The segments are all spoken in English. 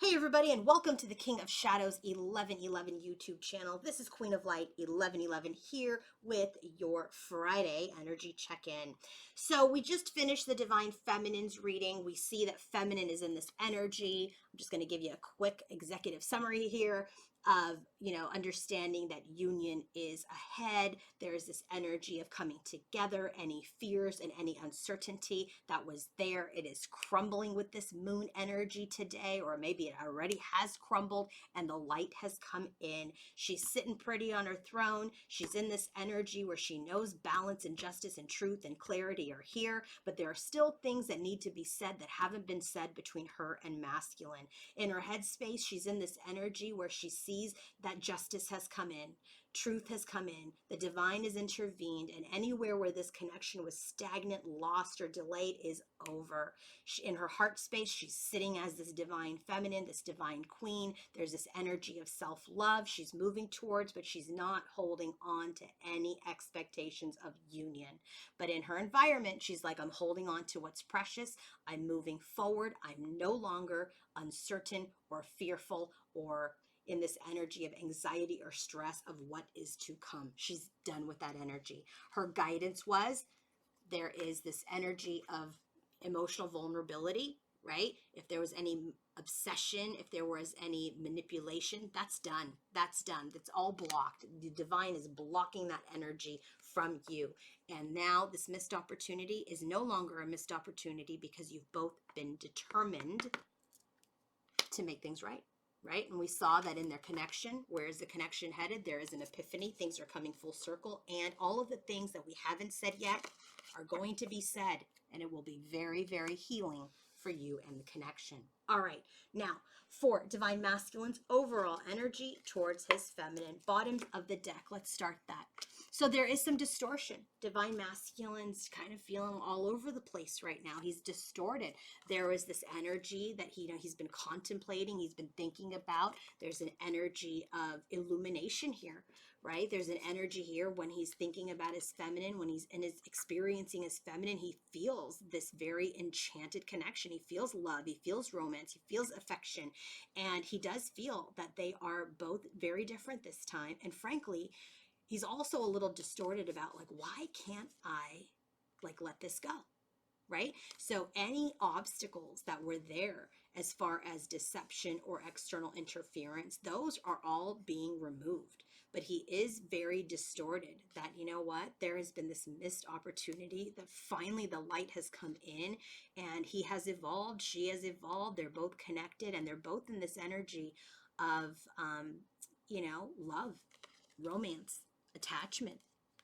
Hey everybody, and welcome to the King of Shadows 1111 YouTube channel. This is Queen of Light 1111 here with your Friday energy check-in. So we just finished the Divine Feminine's reading. We see that feminine is in this energy. I'm just going to give you a quick executive summary here of, understanding that union is ahead. There is this energy of coming together. Any fears and any uncertainty that was there, it is crumbling with this moon energy today, or maybe it already has crumbled and the light has come in. She's sitting pretty on her throne. She's in this energy where she knows balance and justice and truth and clarity are here, but there are still things that need to be said that haven't been said between her and masculine. In her headspace, she's in this energy where she sees that justice has come in, truth has come in, the divine has intervened, and anywhere where this connection was stagnant, lost, or delayed is over. In her heart space, she's sitting as this divine feminine, this divine queen. There's this energy of self-love she's moving towards, but she's not holding on to any expectations of union. But in her environment, she's like, I'm holding on to what's precious. I'm moving forward. I'm no longer uncertain or fearful or in this energy of anxiety or stress of what is to come. She's done with that energy. Her guidance was, there is this energy of emotional vulnerability, right? If there was any obsession, if there was any manipulation, that's done. That's done. That's all blocked. The divine is blocking that energy from you. And now this missed opportunity is no longer a missed opportunity because you've both been determined to make things right. Right? And we saw that in their connection. Where is the connection headed? There is an epiphany. Things are coming full circle. And all of the things that we haven't said yet are going to be said. And it will be very, very healing for you and the connection. All right. Now, for Divine Masculine's overall energy towards his feminine. Bottom of the deck. Let's start that. So there is some distortion. Divine Masculine's kind of feeling all over the place right now. He's distorted. There is this energy that he's been contemplating, he's been thinking about. There's an energy of illumination here, right? There's an energy here when he's thinking about his feminine, when he's experiencing his feminine, he feels this very enchanted connection. He feels love, he feels romance, he feels affection, and he does feel that they are both very different this time. And frankly, he's also a little distorted about, like, why can't I let this go? Right? So any obstacles that were there as far as deception or external interference, those are all being removed. But he is very distorted that, you know what, there has been this missed opportunity that finally the light has come in and he has evolved, she has evolved, they're both connected and they're both in this energy of, love, romance, attachment,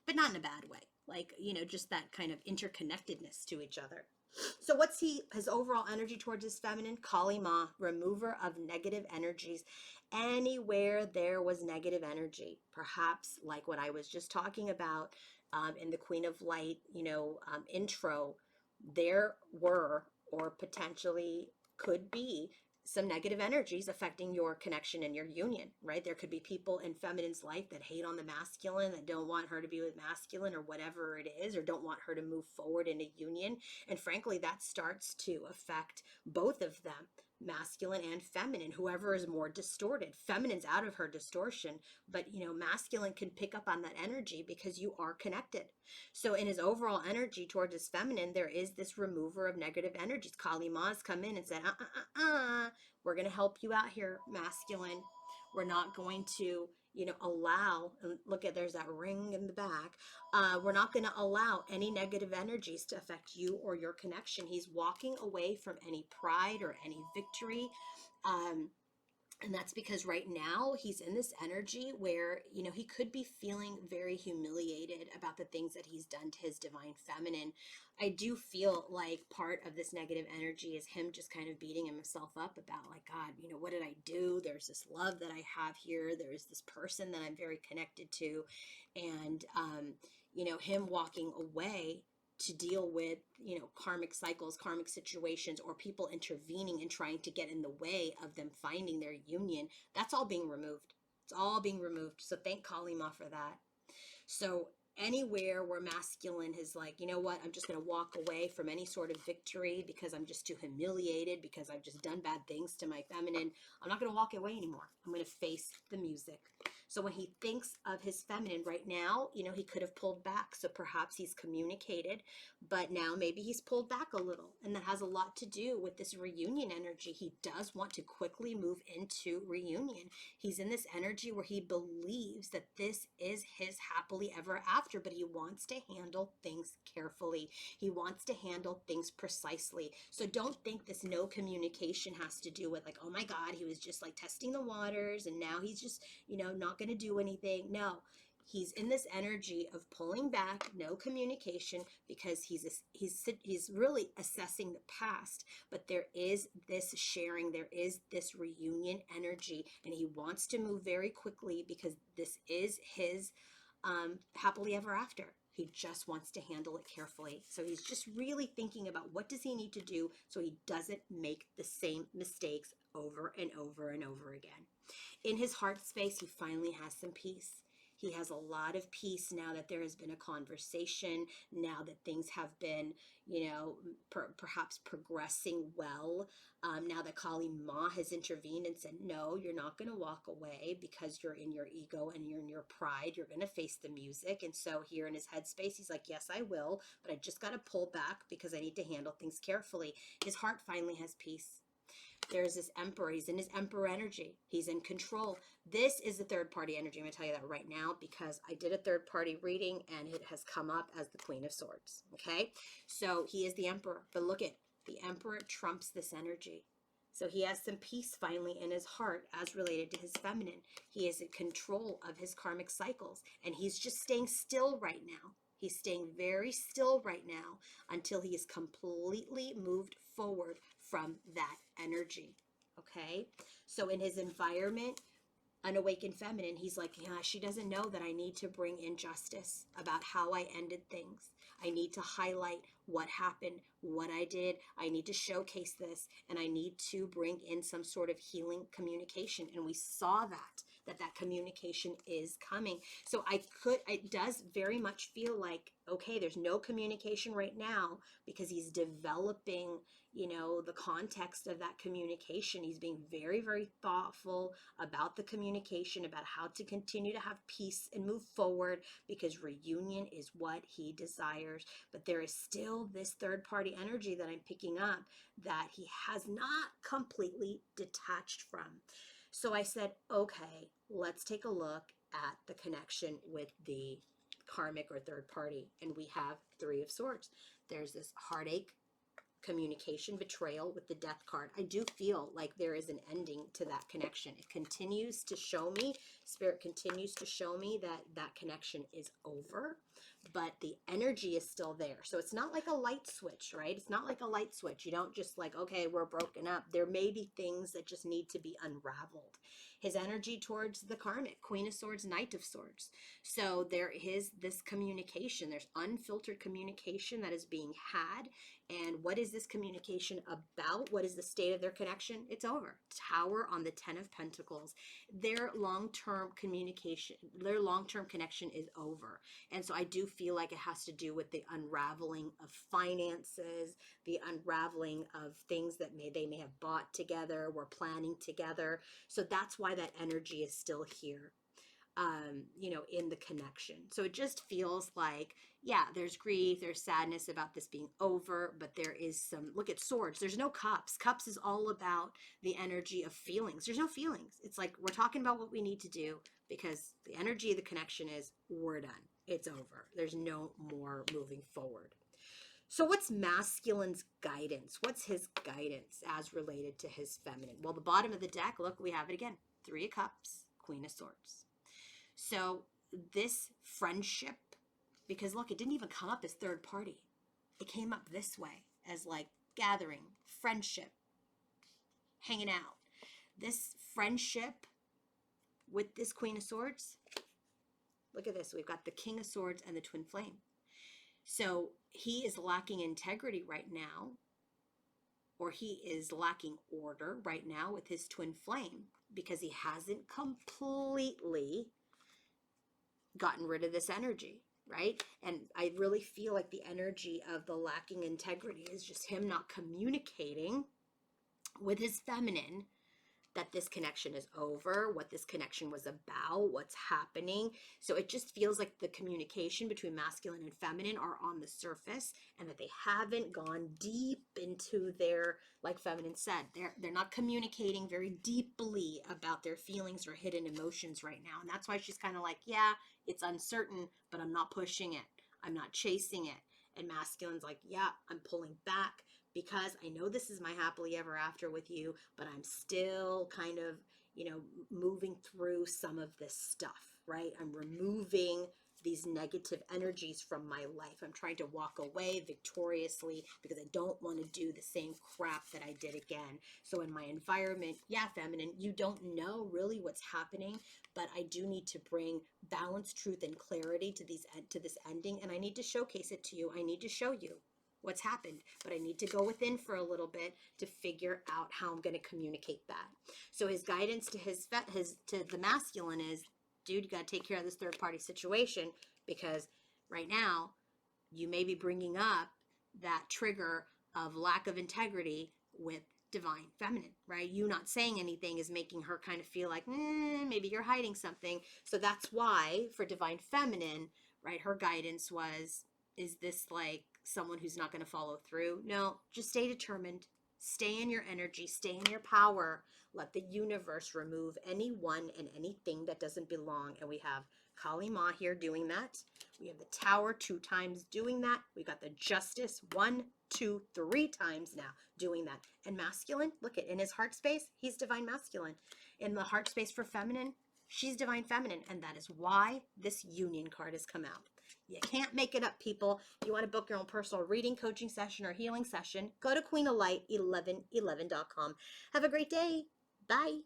but not in a bad way. Like, just that kind of interconnectedness to each other. So what's his overall energy towards his feminine? Kali Ma, remover of negative energies. Anywhere there was negative energy, perhaps like what I was just talking about in the Queen of Light, intro, there were or potentially could be some negative energies affecting your connection and your union, right? There could be people in feminine's life that hate on the masculine, that don't want her to be with masculine or whatever it is, or don't want her to move forward in a union. And frankly, that starts to affect both of them, masculine and feminine, whoever is more distorted. Feminine's out of her distortion, but masculine can pick up on that energy because you are connected. So in his overall energy towards his feminine, there is this remover of negative energies. Kali Ma's come in and said, we're going to help you out here, masculine. We're not going to, allow, and look at, there's that ring in the back. We're not going to allow any negative energies to affect you or your connection. He's walking away from any pride or any victory. And that's because right now he's in this energy where, he could be feeling very humiliated about the things that he's done to his divine feminine. I do feel like part of this negative energy is him just kind of beating himself up about, like, God, what did I do? There's this love that I have here. There's this person that I'm very connected to. And, him walking away to deal with, karmic cycles, karmic situations, or people intervening and trying to get in the way of them finding their union. That's all being removed. It's all being removed. So thank Kali Ma for that. So anywhere where masculine is like, you know what, I'm just going to walk away from any sort of victory because I'm just too humiliated, because I've just done bad things to my feminine. I'm not going to walk away anymore. I'm going to face the music. So when he thinks of his feminine right now, you know, he could have pulled back. So perhaps he's communicated, but now maybe he's pulled back a little. And that has a lot to do with this reunion energy. He does want to quickly move into reunion. He's in this energy where he believes that this is his happily ever after, but he wants to handle things carefully. He wants to handle things precisely. So don't think this no communication has to do with like, oh my God, he was just like testing the waters and now he's just, you know, not going to do anything. No, he's in this energy of pulling back, no communication, because he's really assessing the past. But there is this sharing, there is this reunion energy, and he wants to move very quickly because this is his happily ever after. He just wants to handle it carefully. So he's just really thinking about what does he need to do so he doesn't make the same mistakes over and over and over again. In his heart space, he finally has some peace. He has a lot of peace now that there has been a conversation, now that things have been, you know, perhaps progressing well. Now that Kali Ma has intervened and said, no, you're not going to walk away because you're in your ego and you're in your pride. You're going to face the music. And so here in his headspace, he's like, yes, I will, but I just got to pull back because I need to handle things carefully. His heart finally has peace. There's this emperor. He's in his emperor energy. He's in control. This is the third party energy. I'm going to tell you that right now because I did a third party reading and it has come up as the Queen of Swords. Okay. So he is the emperor, but look at the emperor trumps this energy. So he has some peace finally in his heart as related to his feminine. He is in control of his karmic cycles and he's just staying still right now. He's staying very still right now until he is completely moved forward from that energy. Okay. So in his environment, unawakened feminine, he's like, yeah, she doesn't know that I need to bring in justice about how I ended things. I need to highlight what happened, what I did. I need to showcase this, and I need to bring in some sort of healing communication. And we saw that communication is coming. So it does very much feel like, okay, there's no communication right now because he's developing, you know, the context of that communication. He's being very, very thoughtful about the communication, about how to continue to have peace and move forward because reunion is what he desires. But there is still this third party energy that I'm picking up that he has not completely detached from. So I said, okay, let's take a look at the connection with the karmic or third party. And we have Three of Swords. There's this heartache, communication, betrayal with the Death card. I do feel like there is an ending to that connection. It continues to show me, Spirit continues to show me that that connection is over, but the energy is still there. So it's not like a light switch, right? It's not like a light switch. You don't just like, okay, we're broken up. There may be things that just need to be unraveled. His energy towards the karmic, Queen of Swords, Knight of Swords. So there is this communication. There's unfiltered communication that is being had. And what is this communication about? What is the state of their connection? It's over. Tower on the 10 of Pentacles. Their long-term communication, their long-term connection is over. And so I do feel like it has to do with the unraveling of finances, the unraveling of things that they may have bought together, were planning together. So that's why that energy is still here. You know, in the connection. So it just feels like, yeah, there's grief, there's sadness about this being over, but there is some, look at Swords, there's no Cups. Cups is all about the energy of feelings. There's no feelings. It's like, we're talking about what we need to do because the energy of the connection is, we're done. It's over. There's no more moving forward. So what's masculine's guidance? What's his guidance as related to his feminine? Well, the bottom of the deck, look, we have it again. Three of Cups, Queen of Swords. So this friendship, because look, it didn't even come up as third party. It came up this way as like gathering, friendship, hanging out. This friendship with this Queen of Swords, look at this. We've got the King of Swords and the Twin Flame. So he is lacking integrity right now, or he is lacking order right now with his Twin Flame because he hasn't completely gotten rid of this energy. right? And I really feel like the energy of the lacking integrity is just him not communicating with his feminine that this connection is over, what this connection was about, what's happening. So it just feels like the communication between masculine and feminine are on the surface, and that they haven't gone deep into their, like feminine said, they're not communicating very deeply about their feelings or hidden emotions right now. And that's why she's kind of like, yeah, it's uncertain, but I'm not pushing it. I'm not chasing it. And masculine's like, yeah, I'm pulling back, because I know this is my happily ever after with you, but I'm still kind of, moving through some of this stuff, right? I'm removing these negative energies from my life. I'm trying to walk away victoriously because I don't want to do the same crap that I did again. So in my environment, yeah, feminine, you don't know really what's happening, but I do need to bring balance, truth, and clarity to this ending, and I need to showcase it to you. I need to show you what's happened, but I need to go within for a little bit to figure out how I'm going to communicate that. So his guidance to to the masculine is, dude, you got to take care of this third party situation, because right now you may be bringing up that trigger of lack of integrity with divine feminine, right? You not saying anything is making her kind of feel like, maybe you're hiding something. So that's why for divine feminine, right, her guidance was, is this like someone who's not going to follow through? No, just stay determined, stay in your energy, stay in your power. Let the universe remove anyone and anything that doesn't belong. And we have Kali Ma here doing that. We have the Tower 2 times doing that. We got the Justice 1, 2, 3 times now doing that. And masculine, look at, in his heart space, he's divine masculine. In the heart space for feminine, she's divine feminine. And that is why this union card has come out. You can't make it up, people. If you want to book your own personal reading, coaching session, or healing session, go to queenoflight1111.com. Have a great day. Bye.